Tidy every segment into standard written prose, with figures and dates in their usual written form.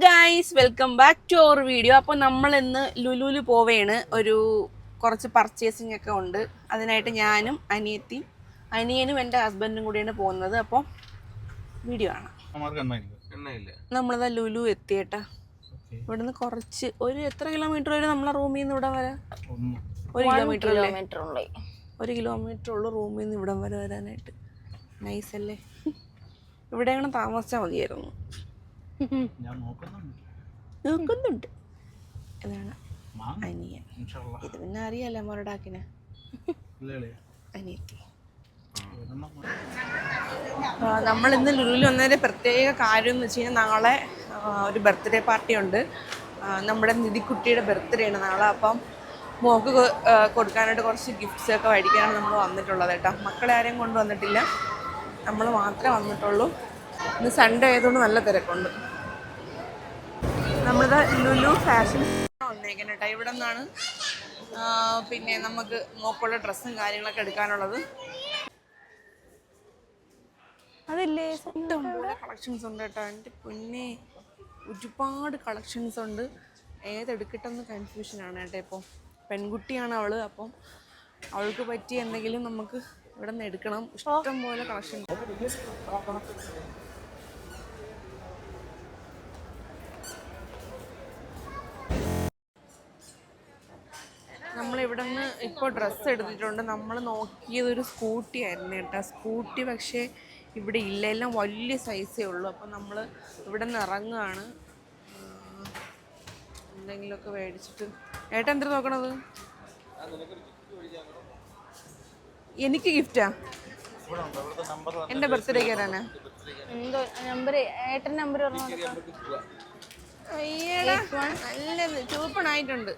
Guys, welcome back to our video. അപ്പോൾ നമ്മൾ ഇന്ന് ലുലുവിൽ പോവുകയാണ്. കുറച്ച് പർച്ചേസിങ് ഒക്കെ ഉണ്ട്. അതിനായിട്ട് ഞാനും അനിയനും എൻ്റെ ഹസ്ബൻഡും കൂടിയാണ് പോകുന്നത്. അപ്പോൾ വീഡിയോ ആണ്. നമ്മളതാ ലുലു എത്തിയേട്ടാ. ഇവിടുന്ന് കുറച്ച് എത്ര കിലോമീറ്റർ വരും നമ്മളെ റൂമിൽ നിന്ന് ഇവിടെ വരെ? 1 കിലോമീറ്റർ ഉള്ളു റൂമിൽ നിന്ന് ഇവിടം വരെ വരാനായിട്ട്. നൈസ് അല്ലേ? ഇവിടെയാണ് താമസിച്ചാൽ മതിയായിരുന്നു. നോക്കുന്നുണ്ട്. ഇതാണ് അനിയൻ. ഇത് പിന്നെ അറിയാലോ മൊറഡാക്കിനെ അനിയത്തി. നമ്മൾ ഇന്ന് ലുലുവിൽ വന്നതിൻ്റെ പ്രത്യേക കാര്യം എന്ന് വെച്ച് കഴിഞ്ഞാൽ നാളെ ഒരു ബർത്ത്ഡേ പാർട്ടി ഉണ്ട്. നമ്മുടെ നിധിക്കുട്ടിയുടെ ബർത്ത്ഡേ ആണ് നാളെ. അപ്പം മോക്ക് കൊടുക്കാനായിട്ട് കുറച്ച് ഗിഫ്റ്റ്സ് ഒക്കെ മേടിക്കാനാണ് നമ്മൾ വന്നിട്ടുള്ളത് കേട്ടോ. മക്കളെ ആരെയും കൊണ്ടുവന്നിട്ടില്ല, നമ്മൾ മാത്രമേ വന്നിട്ടുള്ളൂ. ഇന്ന് സൺഡേ ആയതുകൊണ്ട് നല്ല തിരക്കുണ്ട്. നമ്മളിത് ലുലു ഫാഷൻ വന്നേക്കണം കേട്ടോ. ഇവിടെ നിന്നാണ് പിന്നെ നമുക്ക് മോക്കുള്ള ഡ്രസ്സും കാര്യങ്ങളൊക്കെ എടുക്കാനുള്ളത്. അതില്ലേ ഇഷ്ടംപോലെ കളക്ഷൻസ് ഉണ്ട് കേട്ടോ. എൻ്റെ പൊന്നെ, ഒരുപാട് കളക്ഷൻസ് ഉണ്ട്. ഏതെടുക്കട്ടെന്ന് കൺഫ്യൂഷനാണ് കേട്ടോ. ഇപ്പോൾ പെൺകുട്ടിയാണ് അവൾ, അപ്പം അവൾക്ക് പറ്റിയ എന്തെങ്കിലും നമുക്ക് ഇവിടെ നിന്ന് എടുക്കണം. ഇഷ്ടംപോലെ കളക്ഷൻ. നമ്മളിവിടെ നിന്ന് ഇപ്പോൾ ഡ്രസ്സ് എടുത്തിട്ടുണ്ട്. നമ്മൾ നോക്കിയതൊരു സ്കൂട്ടി ആയിരുന്നു കേട്ടോ. സ്കൂട്ടി പക്ഷേ ഇവിടെ ഇല്ല, എല്ലാം വലിയ സൈസേ ഉള്ളൂ. അപ്പം നമ്മൾ ഇവിടെ നിന്ന് ഇറങ്ങുകയാണ്. എന്തെങ്കിലുമൊക്കെ മേടിച്ചിട്ട്. ഏട്ടാ എന്താ നോക്കണത്? എനിക്ക് ഗിഫ്റ്റാ? എൻ്റെ ബർത്ത്ഡേക്ക് വരാനാ? അയ്യടാ, നല്ലത് ചൂപ്പണായിട്ടുണ്ട്.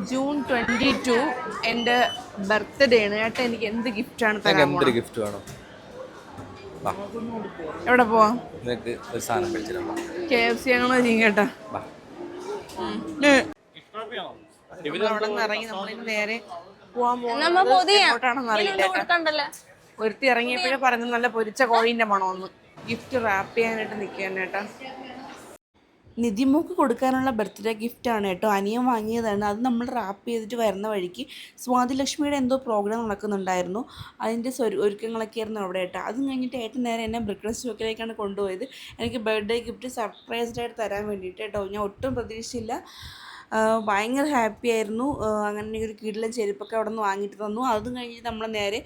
ജൂൺ 22 എൻ്റെ ബർത്ത്ഡേ ആണ് ഏട്ടാ. എനിക്ക് എന്ത് ഗിഫ്റ്റാണ് തരാൻ? ഗിഫ്റ്റ് വേണം. എവിടെ പോവാം? KFC ആണോ കേട്ടാ? അവിടെ നിന്ന് ഇറങ്ങി നമ്മളിന്ന് നേരെ പോവാൻ പോകുന്നതാണെന്ന് അറിയില്ല. ഒരുത്തി ഇറങ്ങിയപ്പോഴേ പറഞ്ഞു നല്ല പൊരിച്ച കോഴിൻ്റെ മണമെന്ന്. ഗിഫ്റ്റ് റാപ്പ് ചെയ്യാനായിട്ട് നിൽക്കുകയാണ് കേട്ടോ. നിധിമോക്ക് കൊടുക്കാനുള്ള ബർത്ത്ഡേ ഗിഫ്റ്റാണ് കേട്ടോ. അനിയൻ വാങ്ങിയതാണ്. അത് നമ്മൾ റാപ്പ് ചെയ്തിട്ട് വരുന്ന വഴിക്ക് സ്വാതിലക്ഷ്മിയുടെ എന്തോ പ്രോഗ്രാം നടക്കുന്നുണ്ടായിരുന്നു. അതിൻ്റെ ഒരുക്കങ്ങളൊക്കെ ആയിരുന്നു അവിടെ കേട്ടോ. അതും കഴിഞ്ഞിട്ട് ഏട്ടൻ നേരെ എന്നെ ബ്രിക്രസ്റ്റ് സ്റ്റോക്കിലേക്കാണ് കൊണ്ടുപോയത്. എനിക്ക് ബർത്ത്ഡേ ഗിഫ്റ്റ് സർപ്രൈസ്ഡായിട്ട് തരാൻ വേണ്ടിയിട്ട് കേട്ടോ. ഞാൻ ഒട്ടും പ്രതീക്ഷിച്ചില്ല. ഭയങ്കര ഹാപ്പി ആയിരുന്നു. അങ്ങനെ ഒരു കിടിലൻ ചെരുപ്പൊക്കെ അവിടെ നിന്ന് വാങ്ങിയിട്ട് തന്നു. അതും കഴിഞ്ഞിട്ട് നമ്മൾ നേരെ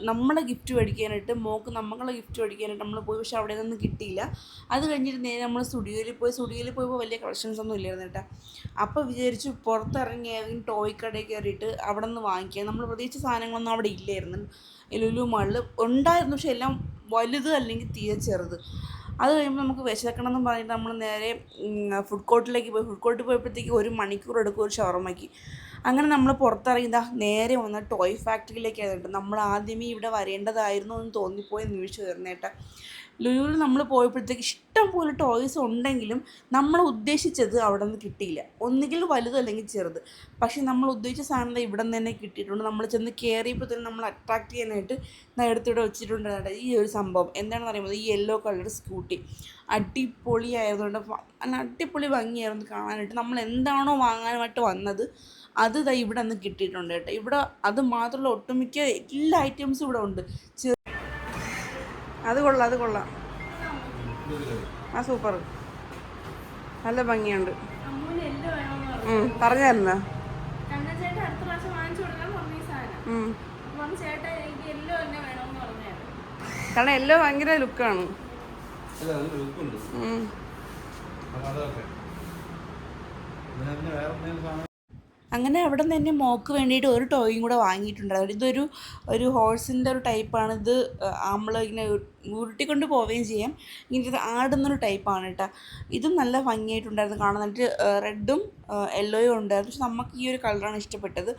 നമ്മളെ ഗിഫ്റ്റ് മേടിക്കാനായിട്ട് മോക്ക് നമ്മളെ ഗിഫ്റ്റ് മേടിക്കാനായിട്ട് നമ്മൾ പോയി. പക്ഷെ അവിടെ നിന്നൊന്നും കിട്ടിയില്ല. അത് കഴിഞ്ഞിട്ട് നേരെ നമ്മൾ സ്റ്റുഡിയോയിൽ പോയപ്പോൾ വലിയ കളക്ഷൻസ് ഒന്നും ഇല്ലായിരുന്നു കേട്ടോ. അപ്പോൾ വിചാരിച്ചു പുറത്തിറങ്ങി ഏതെങ്കിലും ടോയ് കടയിൽ കയറിയിട്ട് അവിടെ നിന്ന് വാങ്ങിക്കുക. നമ്മൾ പ്രതീക്ഷിച്ച സാധനങ്ങളൊന്നും അവിടെ ഇല്ലായിരുന്നു. ലുലു മാളിൽ ഉണ്ടായിരുന്നു, പക്ഷെ എല്ലാം വലുത് അല്ലെങ്കിൽ തീരെ ചെറുത്. അത് കഴിയുമ്പോൾ നമുക്ക് വിശക്കണം എന്ന് പറഞ്ഞിട്ട് നമ്മൾ നേരെ ഫുഡ് കോർട്ടിലേക്ക് പോയി. ഫുഡ് കോർട്ടിൽ പോയപ്പോഴത്തേക്ക് 1 മണിക്കൂർ എടുക്കും ഒരു ഷവർമ്മയ്ക്ക്. അങ്ങനെ നമ്മൾ പുറത്തിറങ്ങിയതാ നേരെ വന്ന ടോയ് ഫാക്ടറിയിലേക്ക് ആയിരുന്നു. നമ്മൾ ആദ്യമേ ഇവിടെ വരേണ്ടതായിരുന്നു എന്ന് തോന്നിപ്പോയി നിമിഷം വരുന്നേട്ടാ. ലുലുവിൽ നമ്മൾ പോയപ്പോഴത്തേക്ക് ഇഷ്ടം പോലെ ടോയ്സ് ഉണ്ടെങ്കിലും നമ്മൾ ഉദ്ദേശിച്ചത് അവിടെ നിന്ന് കിട്ടിയില്ല. ഒന്നുകിൽ വലുത് അല്ലെങ്കിൽ ചെറുത്. പക്ഷേ നമ്മൾ ഉദ്ദേശിച്ച സാധനം ഇവിടെ നിന്ന് തന്നെ കിട്ടിയിട്ടുണ്ട്. നമ്മൾ ചെന്ന് കയറിയപ്പോൾ തന്നെ നമ്മൾ അട്രാക്ട് ചെയ്യാനായിട്ട് എടുത്തിവിടെ വെച്ചിട്ടുണ്ട് ഈ ഒരു സംഭവം. എന്താണെന്ന് അറിയുമ്പോൾ ഈ യെല്ലോ കളർ സ്കൂട്ടി അടിപൊളിയായതുകൊണ്ട് നല്ല അടിപൊളി ഭംഗിയായിരുന്നു കാണാനായിട്ട്. നമ്മൾ എന്താണോ വാങ്ങാനായിട്ട് വന്നത് അത് ഇവിടെ നിന്ന് കിട്ടിയിട്ടുണ്ട് കേട്ടോ. ഇവിടെ അത് മാത്രമല്ല, ഒട്ടുമിക്ക എല്ലാ ഐറ്റംസും ഇവിടെ ഉണ്ട്. അത് കൊള്ളാം. ആ സൂപ്പർ, നല്ല ഭംഗിയുണ്ട്. പറഞ്ഞായിരുന്നോ? കാരണം യെല്ലോ ഭയങ്കര ലുക്കാണ്. അങ്ങനെ അവിടെ നിന്ന് തന്നെ മോക്ക് വേണ്ടിയിട്ട് ഒരു ടോയും കൂടെ വാങ്ങിയിട്ടുണ്ടായിരുന്നു. ഇതൊരു ഹോഴ്സിൻ്റെ ഒരു ടൈപ്പാണ്. ഇത് നമ്മൾ ഇങ്ങനെ ഉരുട്ടിക്കൊണ്ട് പോവുകയും ചെയ്യാം. ഇങ്ങനത്തെ ആടുന്നൊരു ടൈപ്പാണ് കേട്ടോ. ഇതും നല്ല ഭംഗിയായിട്ടുണ്ടായിരുന്നു കാണാനായിട്ട്. റെഡും യെല്ലോയും ഉണ്ടായിരുന്നു. പക്ഷെ നമുക്ക് ഈ ഒരു കളറാണ് ഇഷ്ടപ്പെട്ടത്.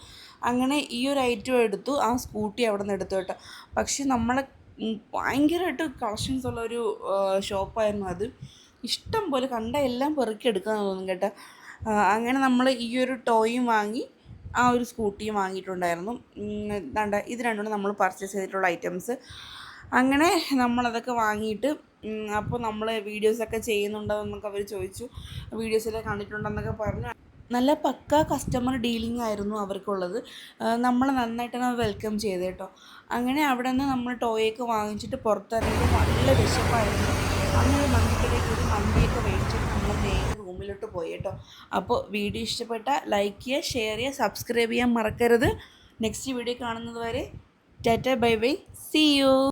അങ്ങനെ ഈ ഒരു ഐറ്റം എടുത്തു. ആ സ്കൂട്ടി അവിടെ നിന്ന് എടുത്തു കേട്ടോ. പക്ഷെ നമ്മളെ ഭയങ്കരമായിട്ട് കളക്ഷൻസ് ഉള്ളൊരു ഷോപ്പായിരുന്നു അത്. ഇഷ്ടം പോലെ കണ്ട എല്ലാം പെറുക്കി എടുക്കാൻ തോന്നും കേട്ടോ. അങ്ങനെ നമ്മൾ ഈ ഒരു ടോയും വാങ്ങി ആ ഒരു സ്കൂട്ടിയും വാങ്ങിയിട്ടുണ്ടായിരുന്നു. ദാണ്ട ഇത് രണ്ടുമാണ് നമ്മൾ പർച്ചേസ് ചെയ്തിട്ടുള്ള ഐറ്റംസ്. അങ്ങനെ നമ്മളതൊക്കെ വാങ്ങിയിട്ട് അപ്പോൾ നമ്മൾ വീഡിയോസൊക്കെ ചെയ്യുന്നുണ്ടോ എന്നൊക്കെ അവർ ചോദിച്ചു. വീഡിയോസിലൊക്കെ കണ്ടിട്ടുണ്ടെന്നൊക്കെ പറഞ്ഞു. നല്ല പക്ക കസ്റ്റമർ ഡീലിംഗ് ആയിരുന്നു അവർക്കുള്ളത്. നമ്മളെ നന്നായിട്ടാണ് വെൽക്കം ചെയ്തത് കേട്ടോ. അങ്ങനെ അവിടെ നിന്ന് നമ്മൾ ടോയൊക്കെ വാങ്ങിച്ചിട്ട് പുറത്തിറങ്ങിയിട്ട് നല്ല വിശപ്പായിരുന്നു. അങ്ങനെ മന്തിക്കടയിൽ ഒരു മന്തിയൊക്കെ മേടിച്ചിട്ട് നമ്മൾ നേരെ റൂമിലോട്ട് പോയി കേട്ടോ. അപ്പോൾ വീഡിയോ ഇഷ്ടപ്പെട്ട ലൈക്ക് ചെയ്യുക, ഷെയർ ചെയ്യുക, സബ്സ്ക്രൈബ് ചെയ്യാൻ മറക്കരുത്. നെക്സ്റ്റ് വീഡിയോ കാണുന്നത് വരെ tata bye bye, see U.